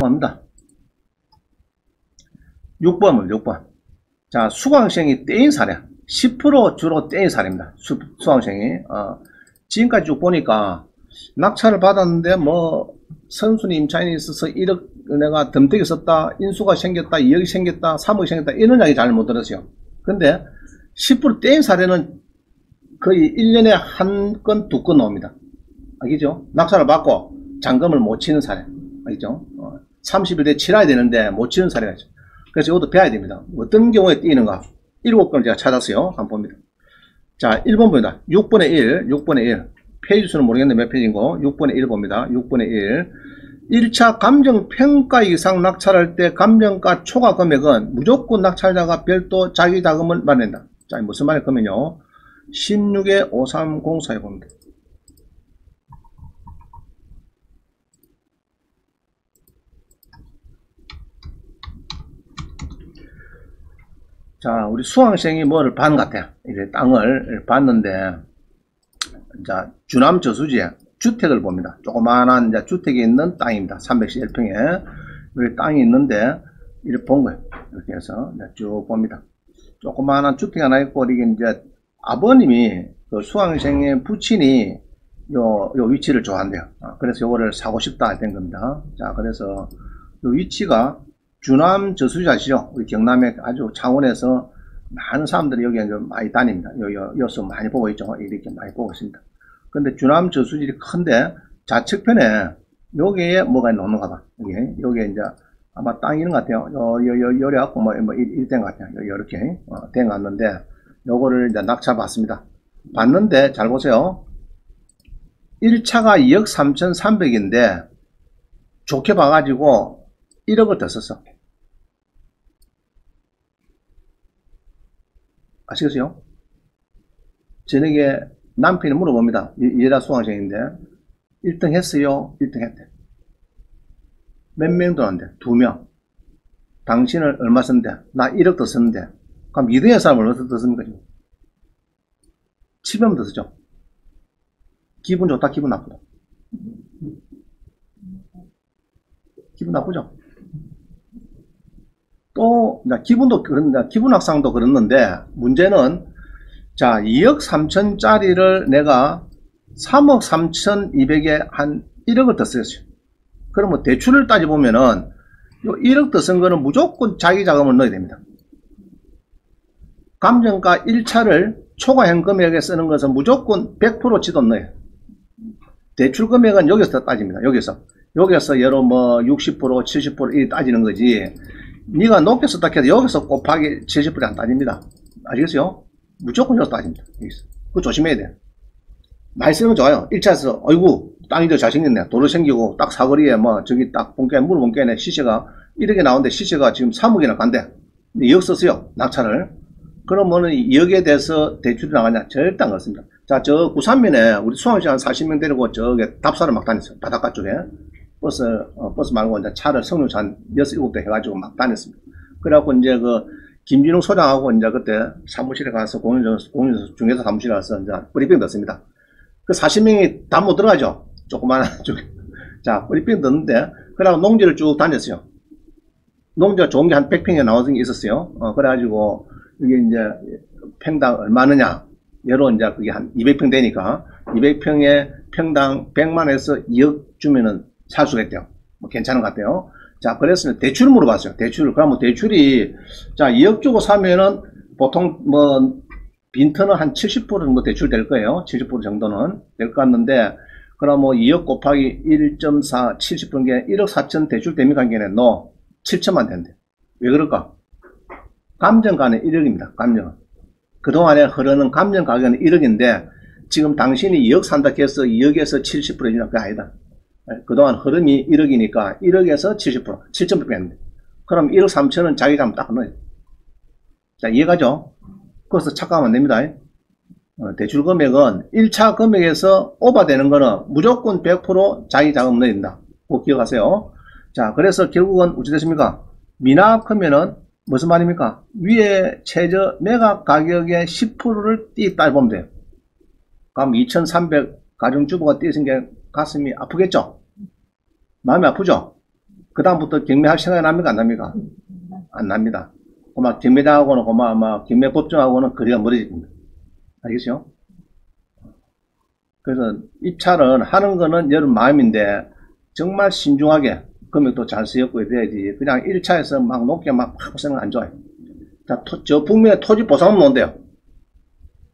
합니다. 6번은 6번. 자, 수강생이 떼인 사례. 10% 주로 떼인 사례입니다. 수강생이. 지금까지 쭉 보니까 낙찰을 받았는데 뭐 선순위 임차인이 있어서 1억 내가 덤태기 썼다, 인수가 생겼다, 2억이 생겼다, 3억이 생겼다, 이런 이야기 잘 못 들었어요. 근데 10% 떼인 사례는 거의 1년에 한 건, 두 건 나옵니다. 알겠죠? 낙찰을 받고 잔금을 못 치는 사례. 알겠죠? 30일에 치러야 되는데 못 치는 사례가 있죠. 그래서 이것도 배워야 됩니다. 어떤 경우에 띄는가? 7건을 제가 찾았어요. 한번 봅니다. 자, 1번 봅니다. 6분의 1, 6분의 1. 페이지 수는 모르겠는데 몇 페이지인고, 6분의 1 봅니다. 6분의 1. 1차 감정평가 이상 낙찰할 때 감정가 초과 금액은 무조건 낙찰자가 별도 자기 자금을 마련한다. 자, 무슨 말일 거면요. 16의 5304에 봅니다. 자, 우리 수강생이 뭐를 받은 것 같아요. 이제 땅을 봤는데, 자, 주남 저수지에 주택을 봅니다. 조그마한 이제 주택이 있는 땅입니다. 311평에. 여기 땅이 있는데, 이렇게 본 거예요. 이렇게 해서 쭉 봅니다. 조그마한 주택이 하나 있고, 이게 이제 아버님이 그 수강생의 부친이 요 위치를 좋아한대요. 그래서 요거를 사고 싶다 된 겁니다. 자, 그래서 요 위치가 주남 저수지 아시죠? 우리 경남에 아주 창원에서 많은 사람들이 여기 많이 다닙니다. 여기서 많이 보고 있죠. 이렇게 많이 보고 있습니다. 근데 주남 저수지 큰데 좌측편에 여기에 뭐가 놓는가 봐. 여기에 이제 아마 땅이 있는 것 같아요. 요래 갖고 뭐 이된 것 같아요. 이렇게 된 것 같는데 요거를 이제 낙찰 받습니다. 받는데 잘 보세요. 1차가 2억 3,300인데 좋게 봐가지고 1억을 더 썼어. 아시겠어요? 저녁에 남편이 물어봅니다. 여자 수강생인데 1등 했어요? 1등 했대. 몇 명 들어왔는데? 2명. 당신은 얼마 썼는데? 나 1억 더 썼는데. 그럼 2등의 사람을 얼마 더 쓰는 거죠? 700명 더 쓰죠. 기분 좋다, 기분 나쁘다. 기분 나쁘죠? 또 기분도 그런데 기분 악상도 그렇는데 문제는 자 2억 3천짜리를 내가 3억 3,200에 한 1억을 더 썼어요. 그러면 대출을 따져보면은 요 1억 더 쓴 거는 무조건 자기 자금을 넣어야 됩니다. 감정가 1차를 초과한 금액에 쓰는 것은 무조건 100% 지돈 넣어요. 대출 금액은 여기서 따집니다. 여기서 여러 뭐 60% 70% 이 따지는 거지. 네가 높게 썼다 해도 여기서 곱하기 70%안 따집니다. 아시겠어요? 무조건 여기서 따집니다. 여기서. 그거 조심해야 돼요. 많이 쓰는 건 좋아요. 1차에서 어이구 땅이 더 잘생겼네. 도로 생기고 딱 사거리에 뭐 저기 딱 본게 물 본게네 시세가 1억에 나오는데 시세가 지금 3억이나 간대. 2억 썼어요. 낙찰을. 그러면은 2억에 대해서 대출이 나가냐? 절대 안 그렇습니다. 자, 저 구산면에 우리 수강생 한 40명 데리고 저기 답사를 막 다녔어요. 바닷가 쪽에. 버스 말고 이제 차를 성룡차 한 6, 7대 해가지고 막 다녔습니다. 그래갖고 이제 그 김진웅 소장하고 이제 그때 사무실에 가서 공인중개사 사무실에 가서 이제 브리핑 듣습니다. 그 40명이 다 못 들어가죠. 조그마한 쪽에. 자, 브리핑 듣는데, 그래갖고 농지를 쭉 다녔어요. 농지가 좋은 게 한 100평에 나오는 게 있었어요. 그래가지고 이게 이제 평당 얼마느냐. 예로 이제 그게 한 200평 되니까 200평에 평당 100만에서 2억 주면은 살 수가 있대요. 뭐 괜찮은 것 같아요. 자, 그래서 대출을 물어봤어요. 대출을. 그러면 대출이, 자, 2억 주고 사면은 보통 뭐, 빈터는 한 70% 정도 대출 될 거예요. 70% 정도는 될 것 같는데, 그럼 뭐 2억 곱하기 1.4, 70%인 게 1억 4천 대출 대미 관계는 너 7천만 된대. 왜 그럴까? 감정가는 1억입니다. 감정은. 그동안에 흐르는 감정 가격은 1억인데, 지금 당신이 2억 산다 해서 2억에서 70% 해주나? 그게 아니다. 그동안 흐름이 1억이니까 1억에서 70%, 7.8%뺐는데. 그럼 1억 3천은 자기 자금 딱 넣어요. 자, 이해가죠? 그래서 착각하면 안 됩니다. 대출 금액은 1차 금액에서 오버되는 거는 무조건 100% 자기 자금 넣어야 된다. 꼭 기억하세요. 자, 그래서 결국은 어찌 됐습니까? 미납하면은 무슨 말입니까? 위에 최저 매각 가격의 10%를 띄 보면 돼요. 그럼 2300 가정주부가 띄신 게 가슴이 아프겠죠? 마음이 아프죠? 그 다음부터 경매할 생각이 납니까? 안 납니까? 안 납니다. 그만 경매장하고는 아마 경매법정하고는 거리가 멀어집니다. 알겠죠? 그래서 입찰은 하는 거는 여러분 마음인데 정말 신중하게 금액도 잘 쓰였고 돼야지 그냥 1차에서 막 높게 막 쓰는 건 안 좋아요. 자, 저 북면에 토지 보상금 놓은대요.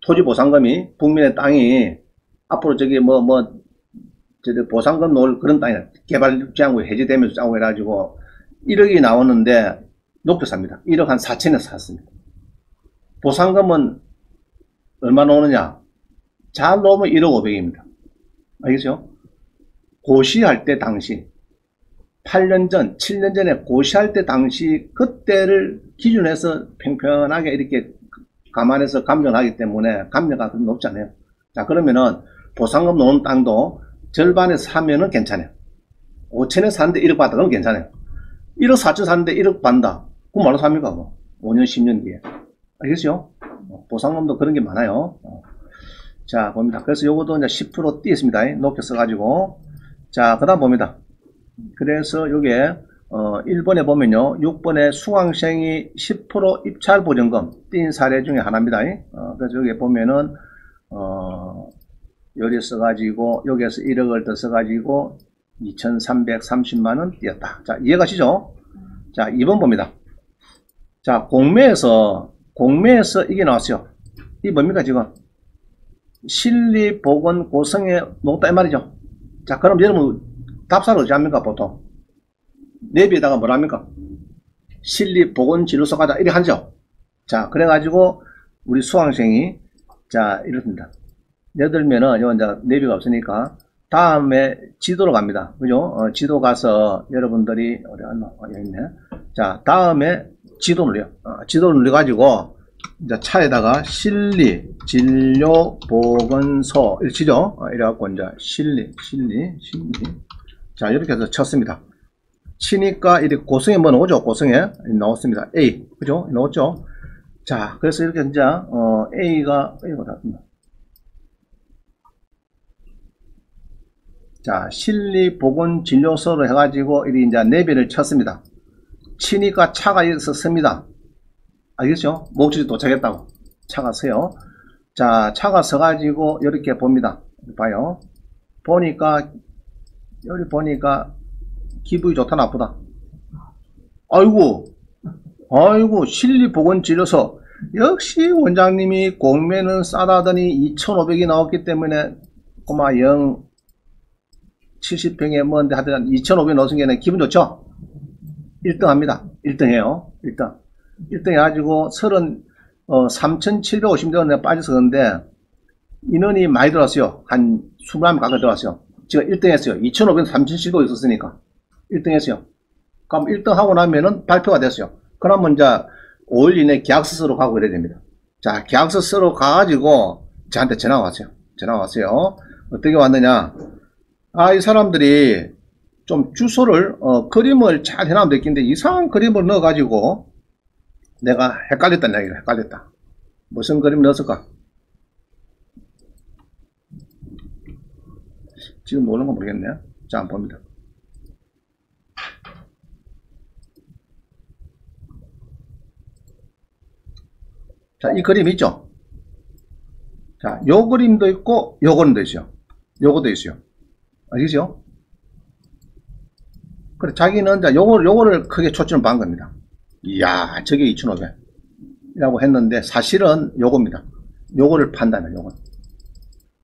토지 보상금이 북면의 땅이 앞으로 저기 저기 보상금 놓을 그런 땅이 개발 제한구에 해제되면서 짜고 해가지고 1억이 나오는데 높게 삽니다. 1억 한 4천에서 샀습니다. 보상금은 얼마 나오느냐? 잘 놓으면 1억 5백입니다. 알겠죠? 고시할 때 당시 8년 전, 7년 전에 고시할 때 당시 그때를 기준해서 평평하게 이렇게 감안해서 감정하기 때문에 감정가 그렇게 높지 않아요. 자, 그러면은 보상금 놓은 땅도 절반에서 사면은 괜찮아요. 5천에 사는데 1억 받다 그러면 괜찮아요. 1억 4천 사는데 1억 받는다. 그럼 뭐로 삽니까? 5년, 10년 뒤에. 알겠죠? 보상금도 그런 게 많아요. 자, 봅니다. 그래서 요것도 이제 10% 띄었습니다. 높게 써가지고. 자, 그 다음 봅니다. 그래서 요게, 1번에 보면요. 6번에 수강생이 10% 입찰 보증금 띈 사례 중에 하나입니다. 그래서 여기 보면은, 여기 써가지고, 여기에서 1억을 더 써가지고, 2330만원 띄었다. 자, 이해가시죠? 자, 2번 봅니다. 자, 공매에서 이게 나왔어요. 이게 뭡니까, 지금? 실리, 보건, 고성에 놓았다, 이 말이죠. 자, 그럼 여러분, 답사를 어찌 합니까, 보통? 내비에다가 뭐라 합니까? 실리, 보건, 진료소 가자, 이렇게 하죠. 자, 그래가지고, 우리 수강생이, 자, 이렇습니다. 예를 들면은, 요, 이제, 내비가 없으니까, 다음에 지도로 갑니다. 그죠? 지도 가서, 여러분들이, 어디 갔나? 여기 있네. 자, 다음에 지도 눌려요. 지도 눌려가지고, 이제 차에다가 실리, 진료, 보건소, 이렇게 치죠? 이래갖고, 이제, 실리. 자, 이렇게 해서 쳤습니다. 치니까, 이렇게 고성에 뭐 나오죠? 고성에 나왔습니다. A. 그죠? 나왔죠? 자, 그래서 이렇게 이제, A가 닿습니다. 자, 실리, 보건, 진료소로 해가지고, 이렇게 이제 내비를 쳤습니다. 치니까 차가 여기서 섭니다. 알겠죠? 목적지 도착했다고. 차가 서요. 자, 차가 서가지고, 이렇게 봅니다. 봐요. 보니까, 여기 보니까, 기분이 좋다, 나쁘다? 아이고, 실리보건진료소. 역시 원장님이 공매는 싸다더니 2,500이 나왔기 때문에, 고마 70평에 뭔데 하여튼 2,500 넣은 게 기분 좋죠? 1등 합니다. 1등 해요. 1등 해가지고 3,750원 빠져서 그런데 인원이 많이 들어왔어요. 한 20명 가까이 들어왔어요. 제가 1등 했어요. 2,500, 3,700 있었으니까. 1등 했어요. 그럼 1등 하고 나면은 발표가 됐어요. 그러면 이제 5일 이내 계약서 쓰러 가고 그래야 됩니다. 자, 계약서 쓰러 가가지고 저한테 전화가 왔어요. 어떻게 왔느냐. 이 사람들이 좀 주소를, 그림을 잘 해놓으면 됐긴데 이상한 그림을 넣어가지고 내가 헷갈렸다는 얘기를 헷갈렸다. 무슨 그림 넣었을까? 지금 모르는 건 모르겠네요. 자, 한번 봅니다. 자, 이 그림 있죠? 자, 요 그림도 있고, 요 그림도 있어요. 요것도 있어요. 알겠죠? 그래, 자기는 이제 요거를 크게 초점을 반 겁니다. 이야, 저게 2,500. 이라고 했는데, 사실은 요겁니다. 요거를 판단해, 요거.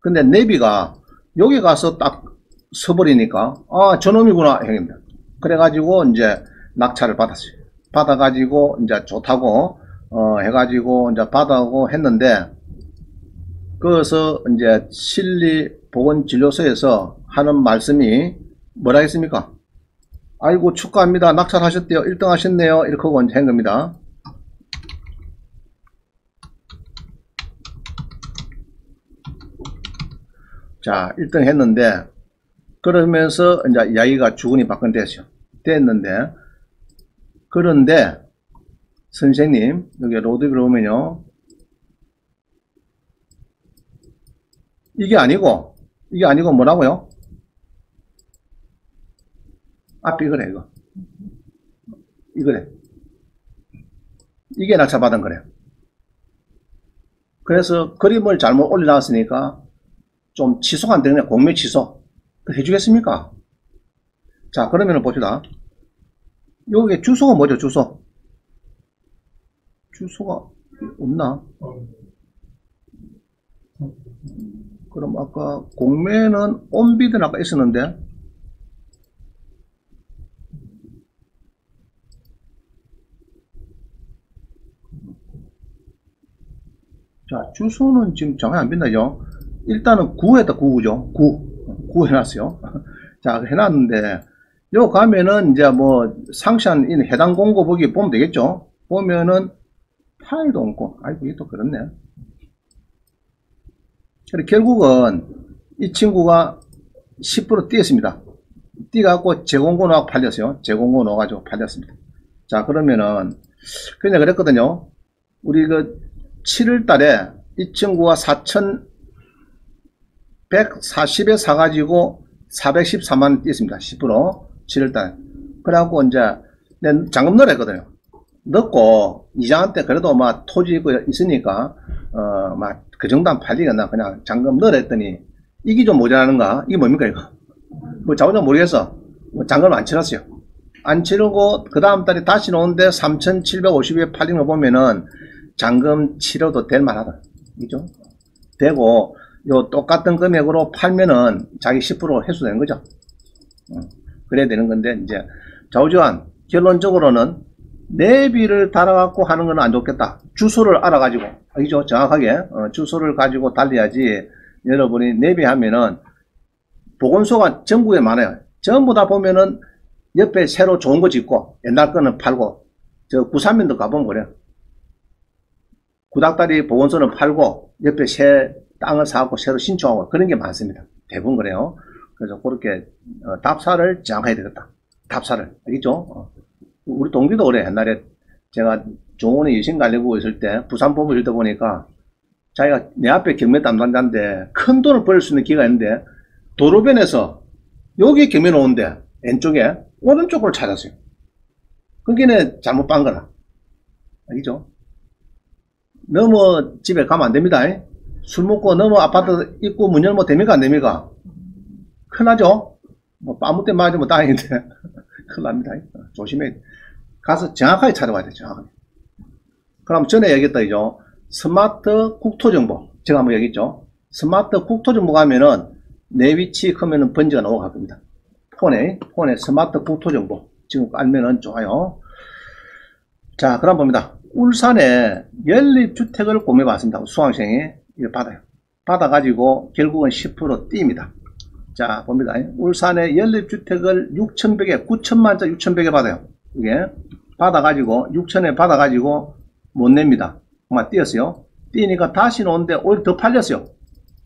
근데 내비가 여기 가서 딱 서버리니까, 저놈이구나, 형입니다. 그래가지고, 이제, 낙찰을 받았어요. 받아가지고, 이제 좋다고, 해가지고, 이제 받아고 했는데, 그래서, 이제, 실리보건진료소에서 하는 말씀이 뭐라 했습니까? 아이고, 축하합니다. 낙찰하셨대요. 1등 하셨네요. 이렇게 하고 이제 한 겁니다. 자, 1등 했는데, 그러면서 이제 이야기가 주거니 받거니 됐는데, 그런데, 선생님, 여기 로드뷰로 오면요. 이게 아니고 뭐라고요? 앞에 이거래, 이거. 이거래. 이게 낙찰받은 거래요. 그래서 그림을 잘못 올려놨으니까 좀 취소가 안 되네. 공매 취소. 해주겠습니까? 자, 그러면 봅시다. 여기 주소가 뭐죠, 주소? 주소가 없나? 그럼 아까 공매는 온비드는 아까 있었는데, 자, 주소는 지금 정확히 안 빈다죠. 일단은 구했다, 구죠. 구 해놨어요. 자, 해놨는데, 요 가면은 이제 뭐 상시한 해당 공고 보기 보면 되겠죠. 보면은 파일도 없고, 아이고, 이게 또 그렇네. 그래, 결국은 이 친구가 10% 뛰었습니다. 뛰갖고 재공고 넣어 팔렸어요. 재공고 넣어가지고 팔렸습니다. 자, 그러면은, 그냥 그랬거든요. 우리 그 7월 달에 이 친구가 4,140에 사가지고 414만원 뛰었습니다. 10% 7월 달에. 그래갖고 이제 잔금 넣으라 했거든요. 넣고 이장한테 그래도 막 토지 있으니까 막 그 정도 안 팔리겠나 그냥 잔금 넣으라 했더니 이게 좀 모자라는가? 이게 뭡니까 이거? 뭐 자우장 모르겠어. 뭐 잔금 안 치렀어요. 안 치르고 그 다음 달에 다시 오는데 3,750에 팔린 거 보면은 잔금 치료도 될 만하다. 그죠? 되고 요 똑같은 금액으로 팔면은 자기 10% 회수되는 거죠. 그래야 되는 건데 이제 좌우지간 결론적으로는 내비를 달아갖고 하는 건 안 좋겠다. 주소를 알아가지고, 알죠? 정확하게 주소를 가지고 달려야지. 여러분이 내비하면은 보건소가 전국에 많아요. 전부 다 보면은 옆에 새로 좋은 거 짓고 옛날 거는 팔고, 저 구산면도 가보면 그래요. 구닥다리 보건소는 팔고 옆에 새 땅을 사고 새로 신청하고 그런 게 많습니다. 대부분 그래요. 그래서 그렇게 답사를 정해야 되겠다. 답사를, 알겠죠? 우리 동기도 그래. 옛날에 제가 종원에 유신 가려고 있을 때 부산 법을 읽다 보니까 자기가 내 앞에 경매 담당자인데 큰 돈을 벌 수 있는 기회가 있는데 도로변에서 여기 경매 오는데 왼쪽에 오른쪽으로 찾았어요. 거기는 잘못 빤 거라. 알겠죠? 너무 집에 가면 안 됩니다. 술 먹고 너무 아파트 입구 문 열면 됩니까? 안 됩니까? 큰일 나죠? 뭐 아무 때 맞으면 다행인데 큰일 납니다. 조심해. 가서 정확하게 찾아봐야 돼. 정확하게. 그럼 전에 얘기했다죠. 스마트 국토정보. 제가 한번 얘기했죠. 스마트 국토정보 가면은 내 위치 크면은 번지가 나오고 갈 겁니다. 폰에 스마트 국토정보. 지금 깔면은 좋아요. 자, 그럼 봅니다. 울산에 연립주택을 구매받습니다. 수강생이 이걸 받아요. 받아가지고 결국은 10% 띄입니다. 자, 봅니다. 울산에 연립주택을 6,100에, 9천만짜리 6,100에 받아요. 이게 받아가지고 6천에 받아가지고 못 냅니다. 정말 띄었어요. 띄니까 다시 오는데 오히려 더 팔렸어요.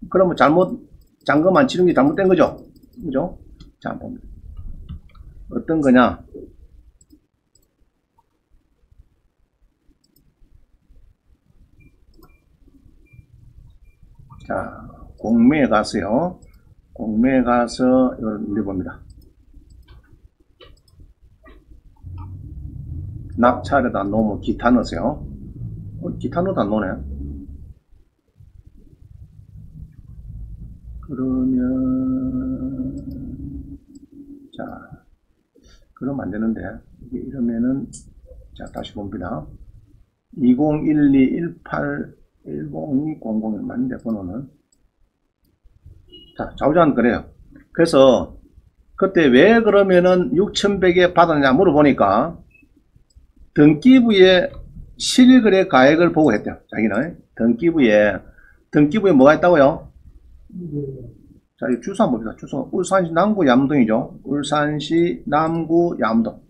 그러면 잔금 안 치는 게 잘못된 거죠. 그죠? 자, 봅니다. 어떤 거냐? 자, 공매에 가서요. 공매에 가서 이걸 눌러봅니다. 낙찰에다 놓으면 기타 넣으세요. 기타 넣어도 안 노네. 그러면 자, 그러면 안 되는데 이게 이러면은 자, 다시 봅니다. 2012-18-10-00이 맞는데 번호는 자, 좌우자는 그래요. 그래서 그때 왜 그러면은 6,100에 받았냐 물어보니까 등기부에 실거래 가액을 보고 했대요. 자기는 등기부에 뭐가 있다고요? 자, 이 주소 한번 봅시다. 주소 울산시 남구 ям동이죠. 울산시 남구 ям동.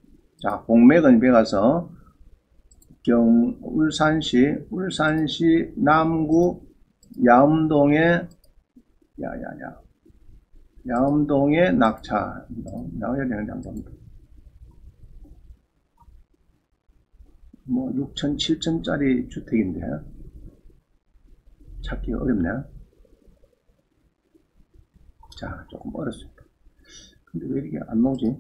자, 공매건입에 가서 울산시 남구 ям동에 양동의 낙차. 나와야 되는 양동입니다. 뭐 6천, 7천짜리 주택인데 찾기 어렵네. 자, 조금 어렵습니다. 근데 왜 이렇게 안 나오지?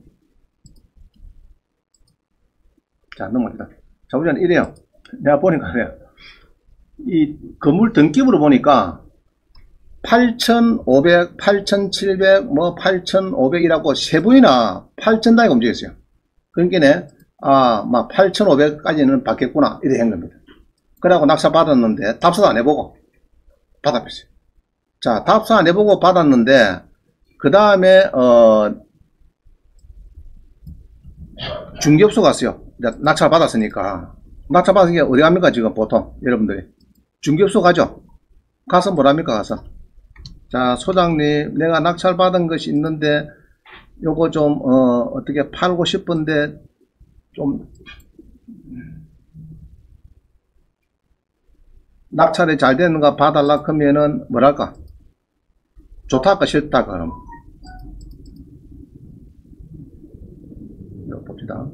자, 넘어갑니다. 자, 우리는 이래요. 내가 보니까 그래요. 이 건물 등기부로 보니까 8,500, 8,700, 뭐 8,500이라고 세 분이나 8,000 단위가 움직였어요. 그러니까 막 8,500까지는 받겠구나 이래 한 겁니다. 그래갖고 낙찰 받았는데 답사도 안 해보고 받아봤어요. 자, 답사 안 해보고 받았는데 그 다음에 중개업소 갔어요. 낙찰 받았으니까. 낙찰 받으니까 어디 갑니까 지금 보통 여러분들이? 중개업소 가죠. 가서 뭐랍니까 가서. 자, 소장님 내가 낙찰 받은 것이 있는데 요거 좀 어떻게 팔고 싶은데 좀 낙찰이 잘 되는가 봐달라 그러면은 뭐랄까 좋다 할까 싫다 할까 그럼 이거 봅시다.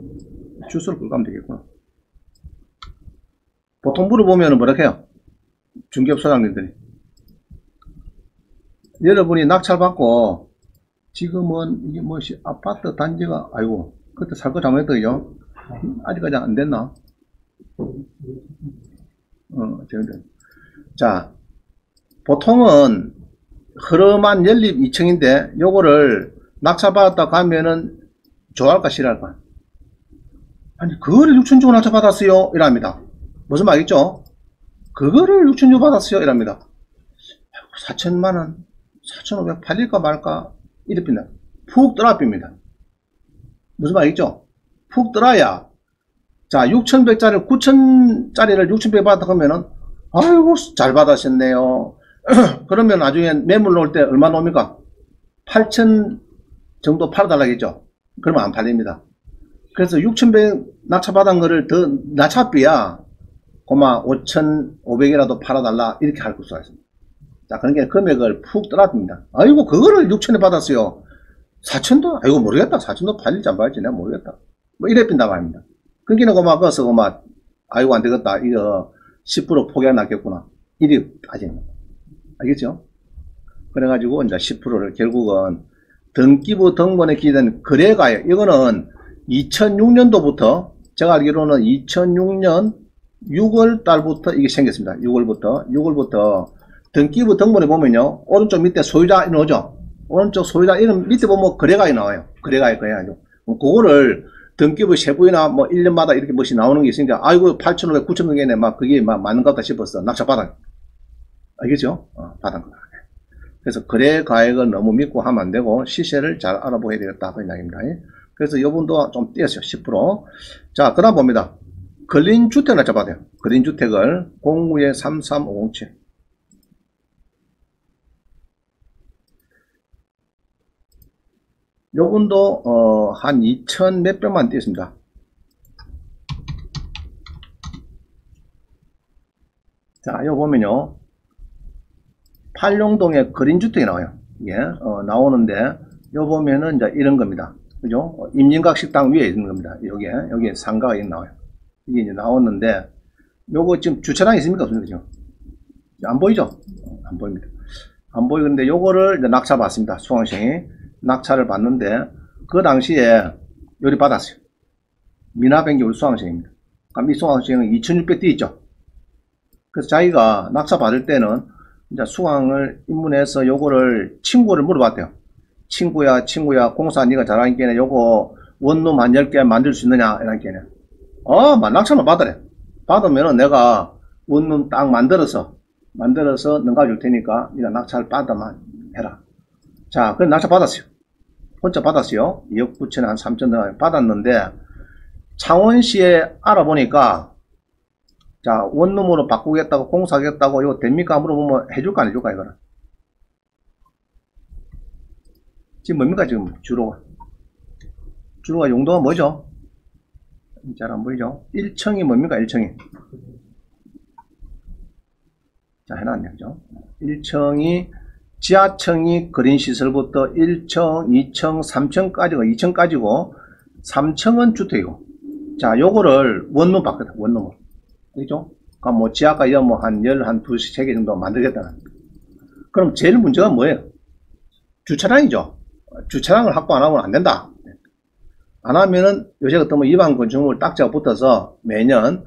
주소를 끌고 가면 되겠구나. 보통 물어보면은 뭐라 해요? 중개업 소장님들이 여러분이 낙찰 받고 지금은 이게 뭐 아파트 단지가 아이고 그때 살 거 잘못했더죠. 아직까지 안 됐나? 자, 보통은 흐름한 연립 2층인데 요거를 낙찰 받았다 가면은 좋아할까 싫어할까? 아니 그거를 6천 주고 낙찰 받았어요 이랍니다. 무슨 말이죠? 그거를 6천 주고 받았어요 이랍니다. 4천만원 4,500 팔릴까 말까 이럽니다. 푹 떠랍니다. 무슨 말이죠? 푹 떠라야 자 6,100짜리 9,000짜리를 6,100 받았다 그러면은 아이고 잘 받으셨네요. 그러면 나중에 매물 놓을 때 얼마 나옵니까? 8,000 정도 팔아달라겠죠. 그러면 안 팔립니다. 그래서 6,100 낙찰 받은 거를 더 낙찰비야 고마 5,500이라도 팔아달라 이렇게 할 수가 있습니다. 자, 그러니까 금액을 푹 떠납니다. 아이고 그거를 6,000에 받았어요. 4,000도 아이고 모르겠다. 4,000도 팔릴지 안 팔릴지 내가 모르겠다. 뭐 이래 빈다 말입니다. 그러니까 고마 거서 고마 아이고 안 되겠다. 이거 10% 포기가 낫겠구나. 이리 따지는 거예요. 알겠죠? 그래가지고 이제 10%를 결국은 등기부 등본에 기재된 거래가액 이거는 2006년도부터 제가 알기로는 2006년 6월 달부터 이게 생겼습니다. 6월부터 등기부 등본에 보면요 오른쪽 밑에 소유자 이름 오죠. 오른쪽 소유자 이름 밑에 보면 거래가액이 나와요. 거래가액 그래가지고 그거를 등기부 세부이나 뭐 1년마다 이렇게 뭐시 나오는 게 있으니까 아이고 8,500, 9,000원이네 막 그게 막 맞는 것 같다 싶었어. 낙찰 받아. 알겠죠? 받은 거다. 그래서 거래 가액을 너무 믿고 하면 안 되고 시세를 잘 알아보아야 되겠다 그 이야기입니다. 그래서 이분도 좀 띄었어요. 10%. 자, 그 다음 봅니다. 걸린 주택 낙찰 받아요. 걸린 주택을 09에 33507. 요분도 한 2천 몇백만 띄었습니다. 자, 요 보면요. 팔룡동에 거린주택이 나와요. 예, 나오는데, 요 보면은 이제 이런 겁니다. 그죠? 임진각 식당 위에 있는 겁니다. 여기에 상가가 나와요. 이게 이제 나오는데, 요거 지금 주차장이 있습니까? 없습니까? 안 보이죠? 안 보입니다. 안 보이는데, 요거를 이제 낙찰 받습니다. 수강생이. 낙찰을 받는데, 그 당시에 요리 받았어요. 미나뱅기 우리 수강생입니다. 그럼 이 수강생은 2,600 띄 있죠? 그래서 자기가 낙찰 받을 때는 이제 수강을 입문해서 요거를 친구를 물어봤대요. 친구야 공사 네가 잘하니까 요거 원룸 한 10개 만들 수 있느냐 이러니까 낙찰만 받으래. 받으면은 내가 원룸 딱 만들어서 너가 줄 테니까 네가 낙찰 받아만 해라. 자, 그래 낙찰 받았어요. 혼자 받았어요. 2억 9천에 한 3천 원 받았는데 창원시에 알아보니까 자, 원룸으로 바꾸겠다고 공사하겠다고 이거 됩니까? 물어보면 해줄까 안 해줄까 이거는. 지금 뭡니까 지금 주로가 용도가 뭐죠? 잘 안 보이죠? 1층이 뭡니까 1층이? 자, 해놨네 그죠? 1층이 지하층이 그린 시설부터 1층, 2층, 3층까지고 2층까지고 3층은 주택이고. 자, 요거를 원룸 받거든. 원룸을. 그죠? 그럼 뭐 지하가 뭐 한 2시, 3개 정도 만들겠다는. 그럼 제일 문제가 뭐예요? 주차장이죠. 주차장을 확보 안 하면 안 된다. 안 하면은 요새 같은 뭐 일반 건축물 딱지가 붙어서 매년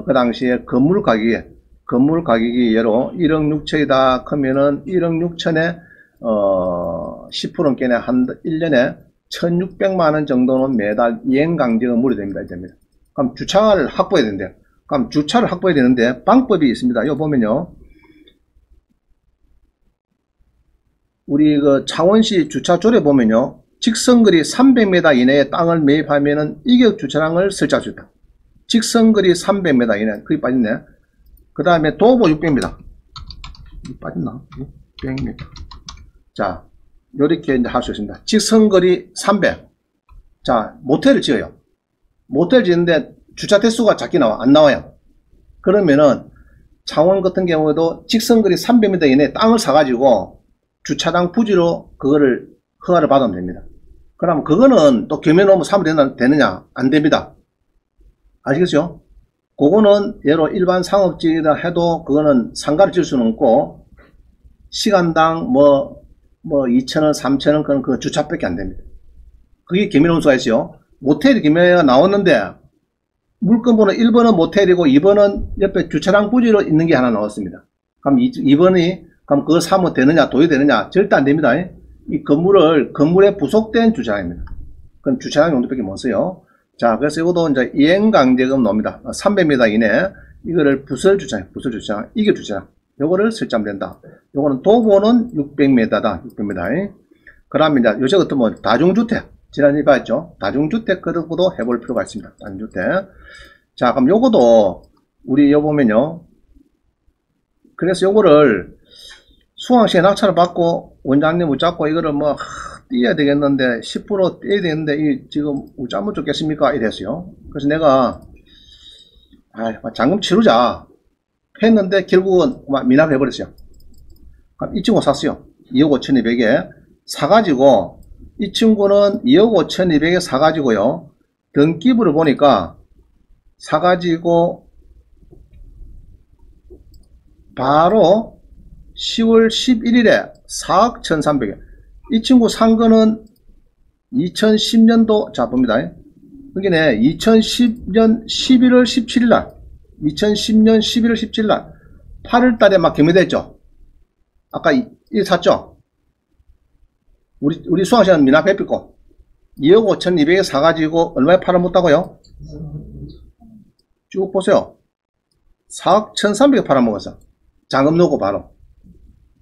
그 당시에 건물 가격이 예로 1억 6천이다 그러면은 1억 6천에 10%는 깨네 한 1년에 1600만원 정도는 매달 이행강제가 무료됩니다. 그럼 주차를 확보해야 된대요. 그럼 주차를 확보해야 되는데 방법이 있습니다. 이거 보면요. 우리 그 창원시 주차조례 보면요. 직선거리 300m 이내의 땅을 매입하면은 이격 주차장을 설치할 수 있다. 직선거리 300m 이내. 그게 빠졌네. 그 다음에 도보 600m. 빠졌나? 600m. 자, 요렇게 이제 할 수 있습니다. 직선거리 300. 자, 모텔을 지어요. 모텔 지는데 주차 대수가 작게 나와. 안 나와요. 그러면은 창원 같은 경우에도 직선거리 300m 이내 땅을 사가지고 주차장 부지로 그거를 허가를 받으면 됩니다. 그럼 그거는 또 겸해놓으면 사면 되느냐? 안 됩니다. 아시겠죠? 그거는 예로 일반 상업지이다 해도 그거는 상가를 질 수는 없고 시간당 뭐 2,000원, 3,000원 그건 그 주차밖에 안 됩니다. 그게 겸해놓은 수가 있어요. 모텔이 겸해가 나왔는데 물건번호 1번은 모텔이고 2번은 옆에 주차장 부지로 있는 게 하나 나왔습니다. 그럼 2번이 그럼 그거 사면 되느냐? 도의되느냐? 절대 안 됩니다. 이 건물에 부속된 주차장입니다. 그건 주차장 용도밖에 못 써요. 자, 그래서 이것도 이제 이행강제금 나옵니다. 300m 이내, 이거를 부설주차장, 이격주차장. 요거를 설치하면 된다. 요거는 도보는 600m다, 600m. 그 다음에 이제 요새 같은 뭐 다중주택. 지난번에 봤죠? 다중주택 그것도 해볼 필요가 있습니다. 다중주택. 자, 그럼 요거도, 우리 요 보면요. 그래서 요거를 수강시에 낙찰을 받고 원장님 붙잡고 이거를 뭐 띄어야 되겠는데 10% 띄어야 되는데 이 지금 우짜못 죽겠습니까? 이랬어요. 그래서 내가 잔금 치르자 했는데 결국은 미납해 버렸어요. 그럼 이 친구 샀어요. 2억 5,200에 사가지고 이 친구는 2억 5,200에 사가지고요. 등기부를 보니까 사가지고 바로 10월 11일에 4억 1,300에 이 친구 산 거는 2010년도 자 봅니다. 여기네 2010년 11월 17일날 2010년 11월 17일날 8월달에 막 경매됐죠. 아까 이 샀죠. 우리 수강시간 미납 해피고 2억 5,200에 사가지고 얼마에 팔아먹었다고요? 쭉 보세요. 4억 1,300에 팔아먹었어. 잔금 넣고 바로.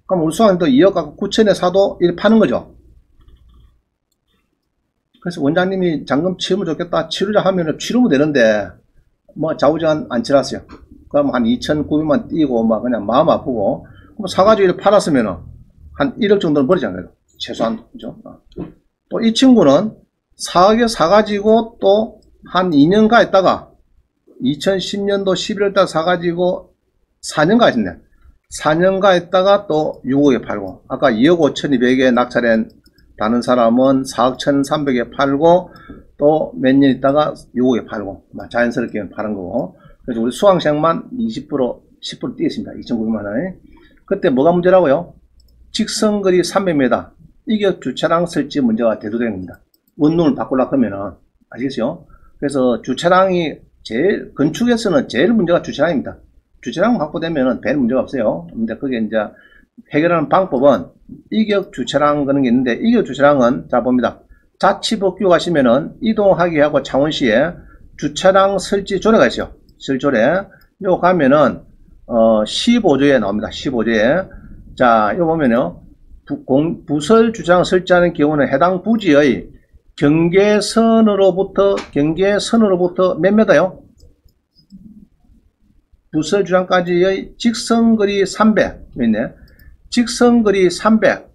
그럼 우리 수강도 2억 9천에 사도 이렇게 파는 거죠. 그래서 원장님이 잔금 치르면 좋겠다. 치르자 하면은 치르면 되는데, 뭐 좌우지간 안 치렀어요. 그럼 한 2,900만 띄고 막 그냥 마음 아프고, 그럼 사가지고 이렇게 팔았으면은 한 1억 정도는 버리잖아요. 최소한. 그죠? 또 이 친구는 4억에 사가지고 또 한 2년가 있다가 2010년도 11월달 사가지고 4년가 있네. 4년가 있다가 또 6억에 팔고, 아까 2억 5,200에 낙찰한 다른 사람은 4억 1,300에 팔고 또 몇 년 있다가 6억에 팔고 자연스럽게 파는 거고. 그래서 우리 수강생만 20% 10% 뛰었습니다. 2,900만원에. 그때 뭐가 문제라고요? 직선거리 300m 이격 주차장 설치 문제가 대두된 겁니다. 원룸을 바꾸려고 하면은. 아시겠어요? 그래서 주차장이 제일 건축에서는 제일 문제가 주차장입니다. 주차장 확보되면은 별 문제가 없어요. 근데 그게 이제 해결하는 방법은 이격 주차장 그런 게 있는데, 이격 주차장은 자 봅니다. 자치복귀 가시면은 이동하기 하고 창원시에 주차장 설치 조례가 있어요. 설조례. 요 가면은 15조에 나옵니다. 15조에. 자, 요 보면요. 부설 주차장 설치하는 경우는 해당 부지의 경계선으로부터 몇 미터요? 부설 주차장까지의 직선거리 300 있네. 직선거리 300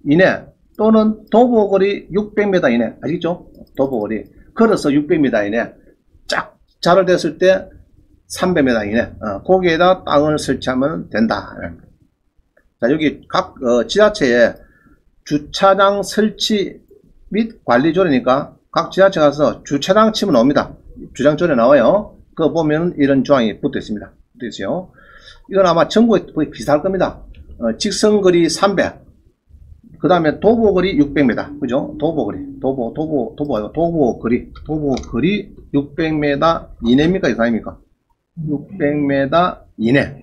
이내 또는 도보거리 600m 이내. 아시겠죠? 도보거리 걸어서 600m 이내 쫙 자를 됐을 때 300m 이내 거기에다 땅을 설치하면 된다. 자, 여기 각 지자체에 주차장 설치 및 관리 조례니까 각 지자체 가서 주차장 치면 나옵니다. 주차장 조례 나와요. 그거 보면 이런 조항이 붙어 있습니다. 붙어 있어요. 이건 아마 전국에 거의 비슷할 겁니다. 직선거리 300, 그 다음에 도보거리 600m, 그죠? 도보거리, 도보거리 600m 이내입니까? 이상입니까? 600m 이내,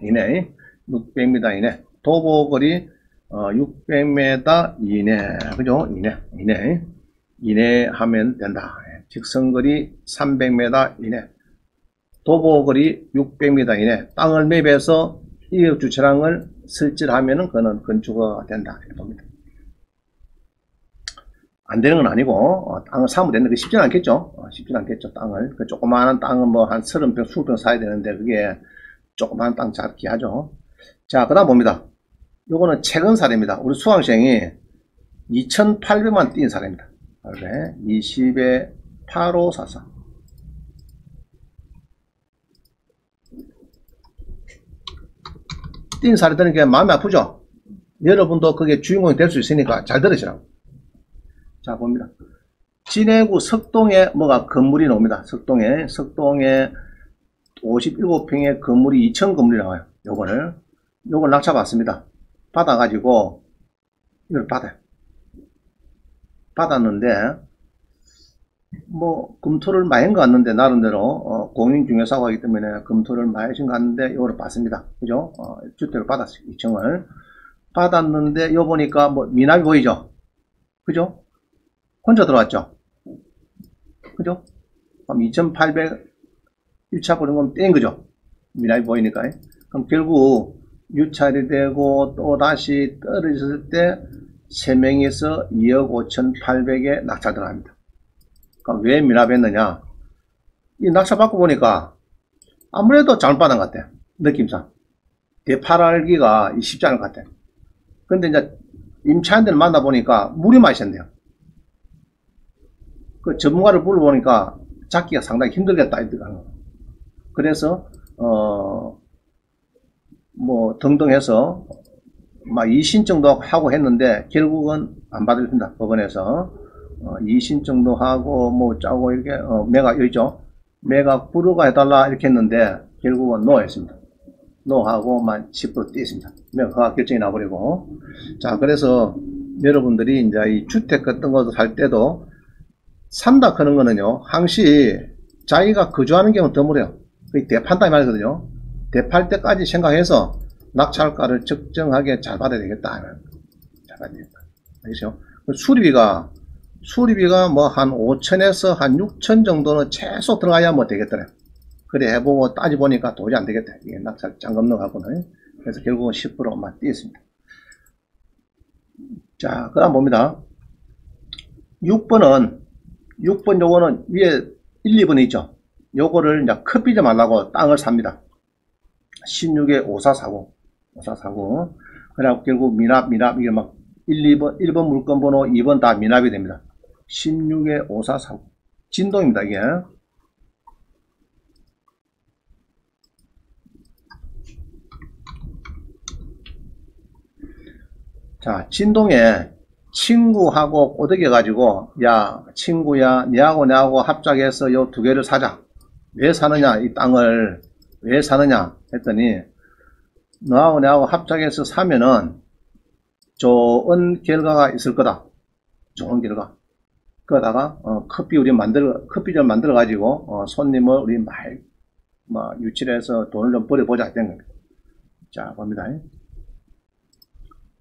600m 이내, 도보거리 600m 이내, 그죠? 이내 하면 된다. 직선거리 300m 이내, 도보거리 600m 이내, 땅을 매입해서 이억 주차장을 설치를 하면은 그는 건축허가 된다. 이렇게 봅니다. 안 되는 건 아니고, 땅을 사면 되는데, 쉽지는 않겠죠? 쉽지는 않겠죠, 땅을. 그 조그마한 땅은 뭐 한 30평, 20평 사야 되는데, 그게 조그마한 땅 잡기 하죠. 자, 그 다음 봅니다. 요거는 최근 사례입니다. 우리 수강생이 2,800만 뛴 사례입니다. 20에 8544. 뛴 사례 들으니까 마음이 아프죠? 여러분도 그게 주인공이 될 수 있으니까 잘 들으시라고. 자, 봅니다. 진해구 석동에 뭐가 건물이 나옵니다. 석동에 57평의 건물이 2천 건물이 나와요. 요걸 낙찰 받습니다. 받아가지고 이걸 받았는데 뭐 검토를 많이 한 것 같는데, 나름대로 공인중개사고 하기 때문에 검토를 많이 하신 것 같는데 이거를 받습니다. 그죠? 주택을 받았어요. 2층을 받았는데 요 보니까 뭐 미납이 보이죠? 그죠? 혼자 들어왔죠? 그죠? 그럼 2,800 1차 보는 건 뗀 거죠? 미납이 보이니까. 그럼 결국 유찰이 되고 또 다시 떨어졌을 때 3명에서 2억 5,800에 낙찰 들어갑니다. 그럼 왜 미납했느냐? 이 낙찰 받고 보니까 아무래도 잘못 받은 것 같아. 느낌상. 되팔기가 쉽지 않을 것 같아. 근데 이제 임차인들을 만나보니까 물이 마셨네요. 그 전문가를 불러보니까 잡기가 상당히 힘들겠다 이러더라고요. 그래서 뭐 등등 해서 막 2신청도 하고 했는데 결국은 안 받아준다. 법원에서 2신청도 하고 뭐 짜고 이렇게 매각 있죠. 매각 불허가 해달라 이렇게 했는데 결국은 노 했습니다. 노 하고만 10% 띄었습니다. 매각 결정이 나버리고. 자, 그래서 여러분들이 이제 이 주택 같은 것을 살 때도 산다 하는 거는요, 항시 자기가 거주하는 경우는 드물어요. 대판다 이 말이거든요. 대팔 때까지 생각해서 낙찰가를 적정하게 잘 받아야 되겠다. 잘 받아야 되겠다. 알겠죠? 수리비가 뭐 한 5천에서 한 6천 정도는 최소 들어가야 뭐 되겠더래. 그래 해보고 따져보니까 도저히 안 되겠다. 이게 낙찰 짱 넘어가고는. 그래서 결국은 10%만 띄었습니다. 자, 그 다음 봅니다. 6번 요거는 위에 1, 2번에 있죠. 요거를 이제 컵비지 말라고 땅을 삽니다. 16에 5449. 그래갖고 결국 미납, 이게 막 1번 물건 번호, 2번 다 미납이 됩니다. 16에 5449. 진동입니다, 이게. 자, 진동에 친구하고 꼬드겨 가지고, 야 친구야, 니하고 내하고 합작해서 요 두 개를 사자. 왜 사느냐, 이 땅을 왜 사느냐 했더니, 너하고 내하고 합작해서 사면은 좋은 결과가 있을 거다. 좋은 결과. 그러다가 컵비를 만들어 가지고 손님을 우리 유치해서 돈을 좀 벌어보자 했던 겁니다. 자, 봅니다.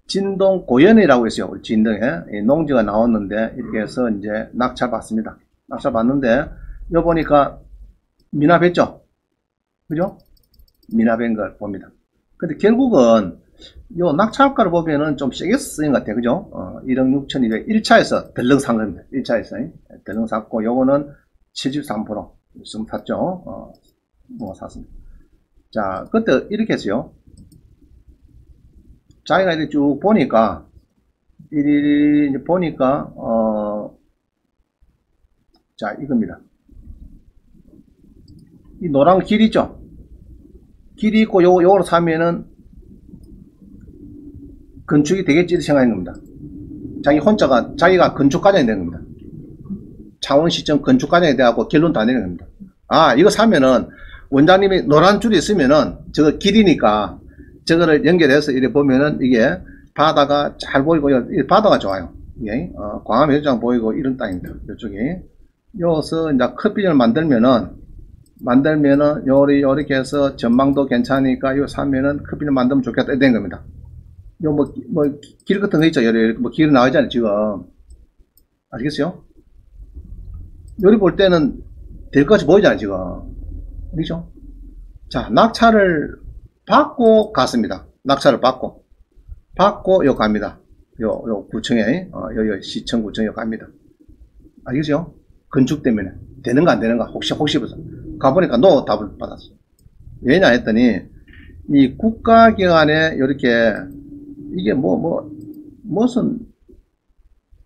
진동 고연이라고 있어요. 우리 진동에 농지가 나왔는데 이렇게 해서 이제 낙찰 받습니다. 낙찰 받는데 요 보니까 미납했죠. 그죠? 미납한 걸 봅니다. 근데 결국은 요 낙찰가를 보면은 좀 세게 쓰인 것 같아요. 그죠? 1억 6,200 1차에서 덜렁 산 겁니다. 1차에서 덜렁 샀고, 요거는 73% 좀 샀죠. 뭐 샀습니다. 자, 그때 이렇게 했어요. 자기가 이렇게 쭉 보니까 이렇게 보니까 자, 이겁니다. 이 노란 길 있죠? 길이 있고 요거를 사면은 건축이 되겠지 생각한 겁니다. 자기가 건축과장이 된 겁니다. 창원시청 건축과장이 돼갖고 결론 다 내는 겁니다. 아, 이거 사면은 원장님이 노란 줄이 있으면은 저거 길이니까 저거를 연결해서 이렇게 보면은 이게 바다가 잘 보이고요. 바다가 좋아요. 예? 광암 해수장 보이고 이런 땅입니다. 이쪽이. 여기서 이제 커피를 만들면은 요렇게 해서 전망도 괜찮으니까 요 사면은 커피를 만들면 좋겠다. 이렇게 된 겁니다. 요 길 같은 거 있죠. 길 나오잖아요. 지금. 아시겠어요? 요리 볼 때는 될 것 같이 보이잖아요. 지금. 그렇죠? 자, 낙찰을 받고 갔습니다. 낙찰을 받고 요 갑니다. 요 구청에, 요 시청 구청에 갑니다. 알겠죠? 건축 때문에. 되는가 안 되는가, 혹시 벌써. 가보니까 노 답을 받았어. 왜냐 했더니, 이 국가기관에 이렇게, 이게 무슨,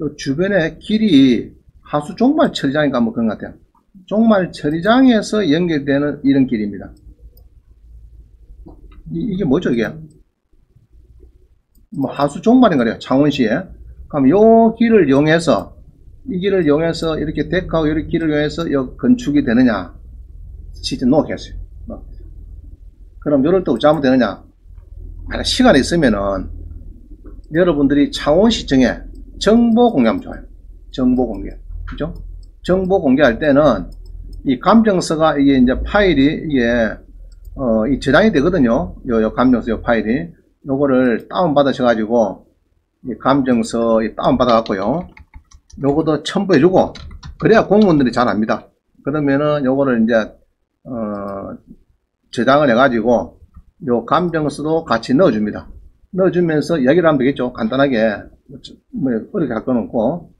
요 주변에 길이 하수 종말 처리장인가 뭐 그런 것 같아요. 종말 처리장에서 연결되는 이런 길입니다. 이게 뭐죠, 이게? 하수 종말인가 그래요. 창원시에. 그럼 요 길을 이용해서, 이 길을 이용해서 이렇게 데크하고 이렇게 길을 이용해서 건축이 되느냐? 진짜 놓겠어요. 그럼 요럴 때 어찌 하면 되느냐? 만약 시간이 있으면은 여러분들이 창원시청에 정보 공개하면 좋아요. 정보 공개. 그죠? 정보 공개할 때는 이 감정서가 이게 이제 파일이 이 저장이 되거든요. 요 감정서 요 파일이. 요거를 다운받으셔가지고 이 감정서 다운받아갖고요. 요것도 첨부해주고 그래야 공무원들이 잘 압니다. 그러면은 요거를 이제 저장을 해가지고 요 감정서도 같이 넣어줍니다. 넣어주면서 이야기를 하면 되겠죠. 간단하게 어렵게 할 건 없고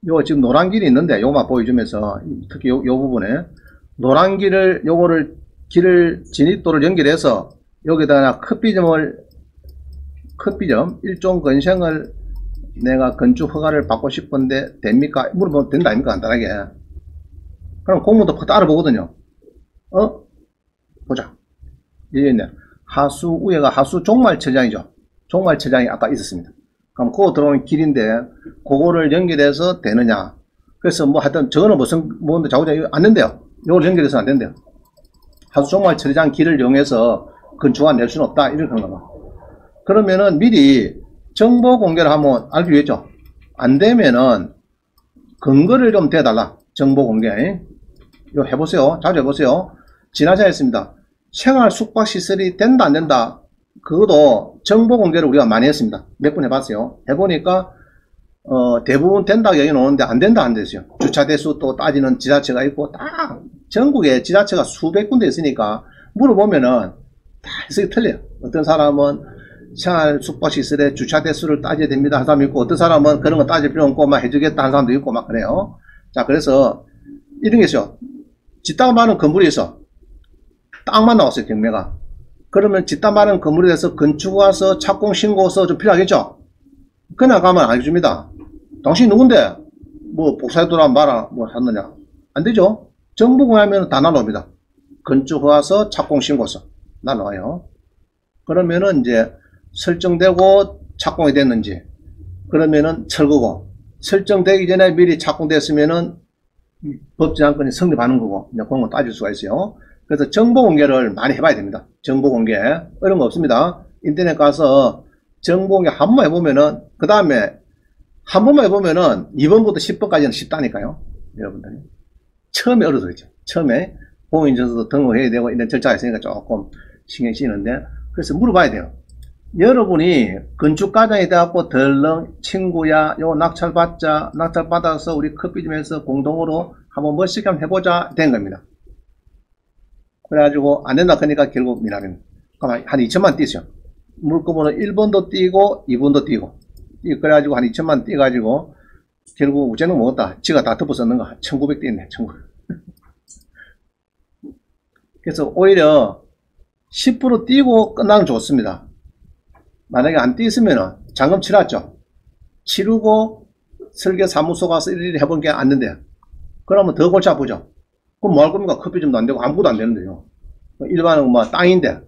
요 지금 노란 길이 있는데 요것만 보여주면서 특히 요 부분에 노란 길을 요거를 길을 진입도를 연결해서 여기다가 커피점 일종 건생을 내가 건축 허가를 받고 싶은데 됩니까? 물어보면 된다 아닙니까? 간단하게. 그럼 공무원도 따로 보거든요. 보자. 여기 있네. 위에가 하수 종말처장이죠. 종말처장이 아까 있었습니다. 그럼 그거 들어오는 길인데 그거를 연결해서 되느냐. 그래서 하여튼 저거는 뭔데 자꾸자 안 된대요. 이걸 연결해서 안 된대요. 하수 종말처장 길을 이용해서 건축안 낼 수는 없다. 이렇게 하는 거봐. 그러면은 미리 정보 공개를 하면 알겠죠? 안 되면은 근거를 좀 대달라. 정보 공개. 이거 해보세요. 자주 해보세요. 지난주에 했습니다. 생활 숙박시설이 된다 안 된다. 그것도 정보 공개를 우리가 많이 했습니다. 몇 번 해봤어요. 해보니까 대부분 된다고 얘기 나오는데 안 된다 안 됐어요. 주차 대수 또 따지는 지자체가 있고 딱 전국에 지자체가 수백 군데 있으니까 물어보면은 다 해석이 틀려요. 어떤 사람은 생활 숙박시설에 주차 대수를 따져야 됩니다 한 사람이 있고 어떤 사람은 그런 거 따질 필요 없고 막 해주겠다 한 사람도 있고 막 그래요. 자, 그래서 이런 게 있어요. 짓다가 많은 건물이 있어. 땅만 나왔어요. 경매가. 그러면 짓다 많은 건물에 대해서 건축와서 착공 신고서 좀 필요하겠죠. 그냥 가면 안 해줍니다. 당신 누군데 뭐 복사해두라 말아 뭐 하느냐. 안 되죠. 정보 공개하면 다 날라옵니다. 건축와서 착공 신고서 날라와요. 그러면은 이제 설정되고 착공이 됐는지 그러면은 철거고 설정되기 전에 미리 착공됐으면은 법제안건이 성립하는 거고 이제 그런 거 따질 수가 있어요. 그래서 정보 공개를 많이 해봐야 됩니다. 정보 공개 어려운 거 없습니다. 인터넷 가서 정보 공개 한 번 해보면은 그 다음에 한 번만 해보면은 2번부터 10번까지는 쉽다니까요. 여러분들이 처음에 어려서 그렇죠. 처음에 공인인증서도 등록해야 되고 이런 절차가 있으니까 조금 신경 쓰이는데 그래서 물어봐야 돼요. 여러분이 건축과장이 돼갖고 덜렁 친구야 요 낙찰 받아서 우리 커피점에서 공동으로 한번 멋있게 한번 해보자 된 겁니다. 그래가지고 안 된다 그러니까 결국 미납입니다. 그럼 한 2천만 띄죠. 물건번호 1번도 띄고 2번도 띄고 그래가지고 한 2천만 띄가지고 결국 우체는 먹었다. 지가 다 덮어썼는가 1900 띄네 1900. 그래서 오히려 10% 띄고 끝나면 좋습니다. 만약에 안 띄었으면은 잔금 치렀죠. 치르고 설계사무소 가서 일일이 해본 게 안 된대요. 그러면 더 골치 아프죠. 그럼 뭐 할 겁니까? 커피점도 안 되고 아무것도 안 되는데요. 일반은 뭐 땅인데,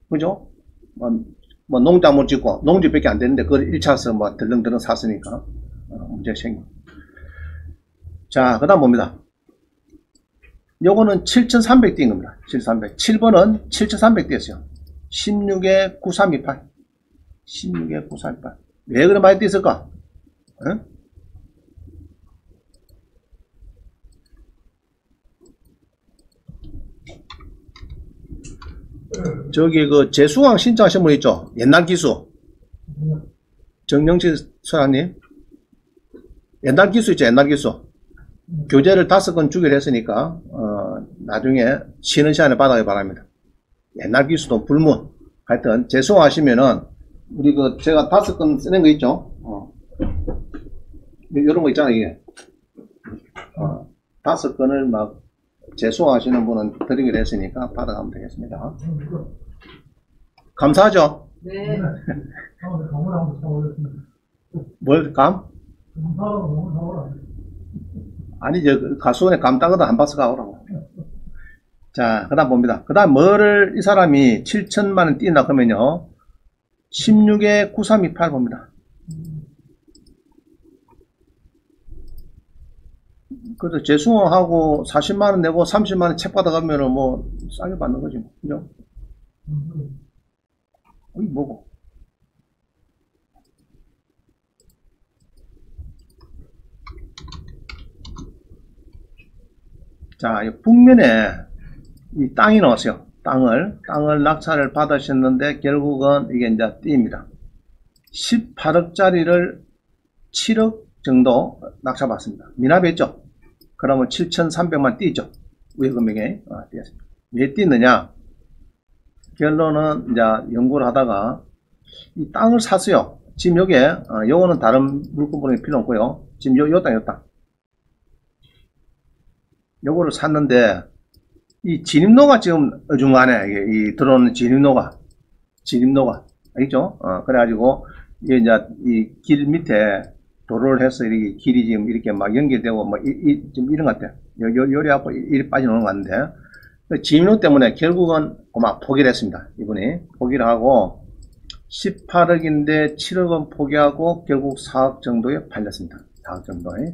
그죠? 뭐 농작물 짓고 농지밖에 안 되는데 그걸 1차에서 뭐 덜렁덜렁 샀으니까 문제 생겨. 자, 그 다음 봅니다. 요거는 7300 뛴 겁니다. 7300. 7번은 7300 뛰었어요. 16에 9328. 16에 9328. 왜 그렇게 많이 뛰었을까? 응? 저기 그 재수강 신청하신 분 있죠? 옛날 기수. 정영치 소장님. 옛날 기수 있죠? 옛날 기수. 교재를 5권 주기로 했으니까 나중에 쉬는 시간에 받아야 바랍니다. 옛날 기수도 불문. 하여튼 재수하시면은 우리 그 제가 5권 쓰는 거 있죠? 이런 거 있잖아요. 이게 5권을 막 재수하시는 분은 드리기로 했으니까 받아가면 되겠습니다. 감사하죠? 네. 뭘 감? 아니 저 가수원에 감 따거든 한 박스 가오라고. 자, 그 다음 봅니다. 그 다음 뭐를 이 사람이 7천만원 뛴다 그러면요 16에 9328 봅니다. 그래서 재수강하고 40만원 내고 30만원 책 받아가면은 뭐 싸게 받는 거지 뭐. 그죠? 이게 뭐고? 자, 이 북면에 이 땅이 나왔어요. 땅을 낙찰을 받으셨는데 결국은 이게 이제 띠입니다. 18억짜리를 7억 정도 낙찰받습니다. 미납했죠? 그러면 7,300만 띠죠. 위에 금액에 띄었습니다. 왜 띄느냐? 결론은 이제 연구를 하다가 이 땅을 샀어요. 지금 여기에 요거는 다른 물건보다 필요 없고요. 지금 요 땅 요거를 샀는데 이 진입로가 지금 어중간해. 이게 이 들어오는 진입로가 알겠죠? 그래가지고 이게 이제 이 길 밑에 도로를 해서 이렇게 길이 지금 이렇게 막 연결되고 뭐 지금 이런 것 같아요. 요리 하고 이리 빠져나오는 것 같은데 진입로 때문에 결국은 막 포기를 했습니다. 이분이 포기를 하고 18억인데 7억은 포기하고 결국 4억 정도에 팔렸습니다. 4억 정도에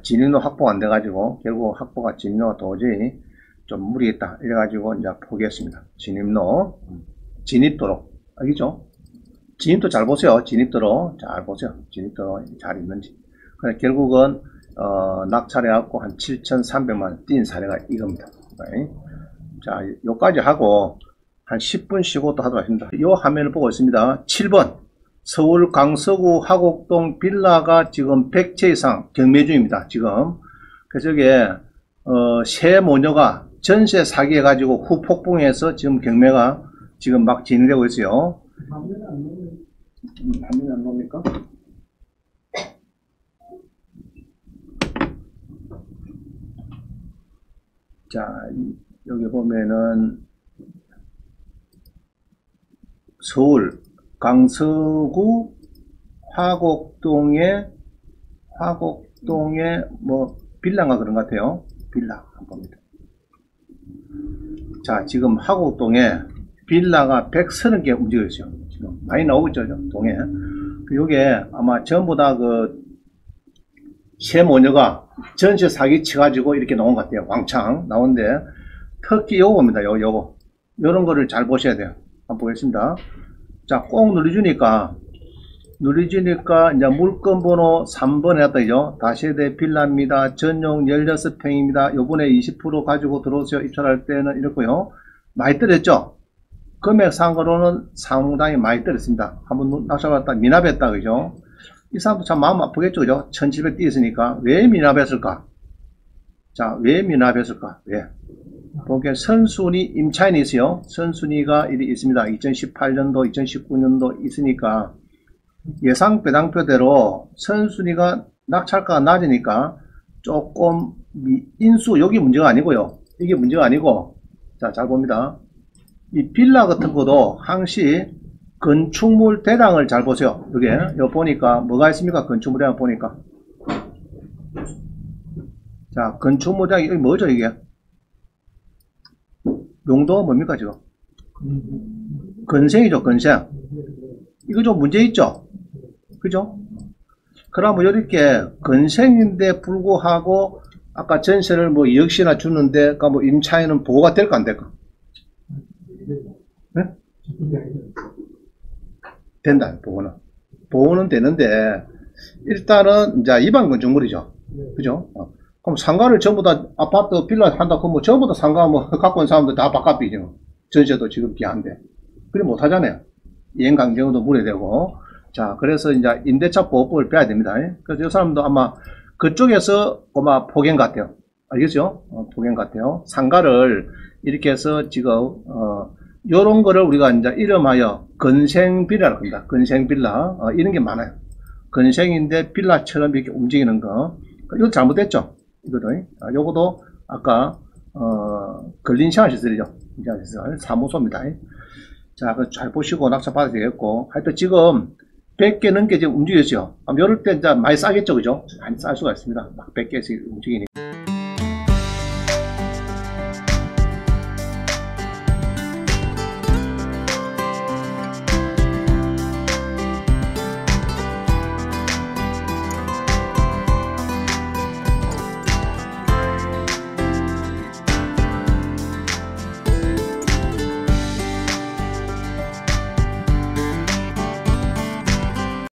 진입로 확보가 안 돼가지고 결국 확보가 진입로가 도저히 좀 무리했다 이래가지고 이제 포기했습니다. 진입로 진입도로 알겠죠? 진입도 잘 보세요. 진입도로 잘 보세요. 진입도로 잘 있는지. 그래 결국은 낙찰해 갖고 한 7,300만원 뛴 사례가 이겁니다. 네. 자, 요까지 하고 한 10분 쉬고 또 하도록 하겠습니다. 요 화면을 보고 있습니다. 7번 서울 강서구 화곡동 빌라가 지금 100채 이상 경매 중입니다. 지금 그래서 이게 새 모녀가 전세 사기해 가지고 후폭풍해서 지금 경매가 지금 막 진행되고 있어요. 화면이 안 나옵니까? 자, 여기 보면은 서울 강서구 화곡동에 뭐 빌라가 그런 것 같아요. 빌라 한번 봅니다. 자, 지금 화곡동에 빌라가 130개 움직여 있어요. 지금 많이 나오고 있죠, 동에. 요게 아마 전부 다 새 모녀가 전세 사기 쳐가지고 이렇게 나온 것 같아요. 왕창 나오는데 특히 요겁니다. 요거 요런 거를 잘 보셔야 돼요. 한번 보겠습니다. 자, 꼭 누르주니까 이제 물건 번호 3번에 했다죠. 다세대 빌라입니다. 전용 16평입니다. 요번에 20% 가지고 들어오세요. 입찰할 때는 이렇고요. 많이 떨었죠? 금액상으로는 상당히 많이 떨었습니다. 한번 낙찰받았다 미납했다 그죠? 이 사람도 참 마음 아프겠죠 그죠? 1700 뛰었으니까 왜 미납했을까? 자, 왜 미납했을까? 왜? 보게 선순위 임차인이 있어요. 선순위가 일이 있습니다. 2018년도, 2019년도 있으니까 예상 배당표대로 선순위가 낙찰가가 낮으니까 조금 인수 여기 문제가 아니고요. 이게 문제가 아니고 자, 잘 봅니다. 이 빌라 같은 것도 항시 건축물 대장을 잘 보세요. 여기 보니까 뭐가 있습니까? 건축물 대장 보니까 자, 건축물 대장이 여기 뭐죠 이게? 용도가 뭡니까 지금? 건생이죠, 건생. 이거 좀 문제 있죠? 그죠? 그러면 이렇게 건생인데 불구하고 아까 전세를 뭐 2억씩이나 주는데 뭐 임차인은 보호가 될까 안 될까? 네? 된다, 보호는. 보호는 되는데 일단은 이제 일반 건축물이죠. 그죠? 그럼 상가를 전부 다 아파트 빌라 한다 그러면 전부 다 상가 뭐 갖고 있는 사람들 다 바깥비죠. 전세도 지금 비한데. 그래 못 하잖아요. 이행강제도 물어되고. 자, 그래서 이제 임대차 보호법을 배워야 됩니다. 그래서 이 사람도 아마 그쪽에서 아마 폭행 같아요. 알겠죠? 폭행 같아요. 상가를 이렇게 해서 지금 요런 거를 우리가 이제 이름하여 건생빌라라고 합니다. 건생빌라. 이런 게 많아요. 건생인데 빌라처럼 이렇게 움직이는 거. 이거 잘못됐죠? 이거를. 요거도 아까 근린 시설이죠. 시설 사무소입니다. 자, 잘 보시고 낙찰 받아야 되겠고. 하여튼 지금 100개 넘게 지금 움직였죠. 요럴 때 이제 많이 싸겠죠, 그죠? 많이 쌀 수가 있습니다. 막 100개씩 움직이니까.